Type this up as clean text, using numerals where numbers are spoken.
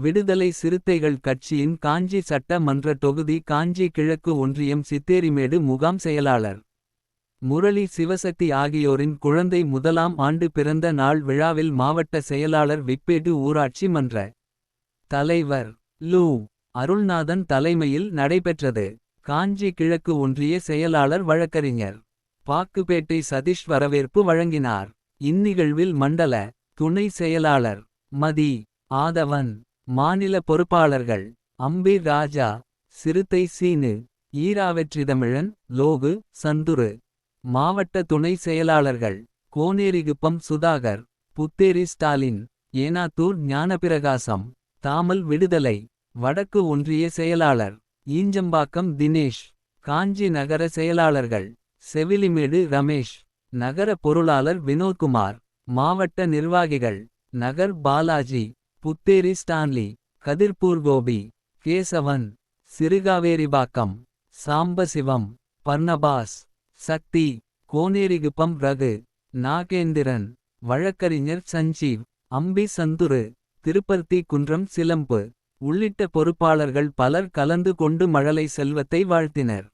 விடுதலை சிறுத்தைகள் கட்சியின் காஞ்சி சட்ட மன்ற தொகுதி காஞ்சி கிழக்கு ஒன்றியம் சித்தேரிமேடு முகாம் செயலாளர். முரளி சிவசக்தி ஆகியோரின் குழந்தை முதலாம் ஆண்டு பிறந்த நாள் விழாவில் மாவட்ட செயலாளர் விப்பேடு ஊராட்சி மன்ற தலைவர் லு. அருள்நாதன் தலைமையில் நடைபெற்றது. காஞ்சி கிழக்கு ஒன்றிய செயலாளர் வழக்கறிஞர் பாக்குப்பேட்டை சதீஷ் வரவேற்பு வழங்கினார். இந்நிகழ்வில் மண்டல துணை செயலாளர் மதி. ஆதவன், மாநில பொறுப்பாளர்கள் அம்பீர் ராஜா, சிறுத்தை சீனு, ஈராவெற்றிதமிழன், லோகு, சந்துரு. மாவட்ட துணை செயலாளர்கள் கோனேரிகுப்பம் சுதாகர், புத்தேரி ஸ்டாலின், ஏனாத்தூர் ஞானபிரகாசம், தாமல் விடுதலை. வடக்கு ஒன்றிய செயலாளர் ஈஞ்சம்பாக்கம் தினேஷ். காஞ்சி நகர செயலாளர்கள் செவிலிமேடு ரமேஷ், நகர பொருளாளர் வினோத்குமார். மாவட்ட நிர்வாகிகள் நகர் பாலாஜி, புத்தேரி ஸ்டான்லி, கதிர்பூர் கோபி, கேசவன், சிறுகாவேரிபாக்கம், சாம்பசிவம், பர்னபாஸ், சக்தி, கோனேரிகுப்பம் ரகு, நாகேந்திரன், வழக்கறிஞர் சஞ்சீவ், அம்பி சந்துரு, திருப்பர்த்தி குன்றம் சிலம்பு உள்ளிட்ட பொறுப்பாளர்கள் பலர் கலந்து கொண்டு மழலை செல்வத்தை வாழ்த்தினர்.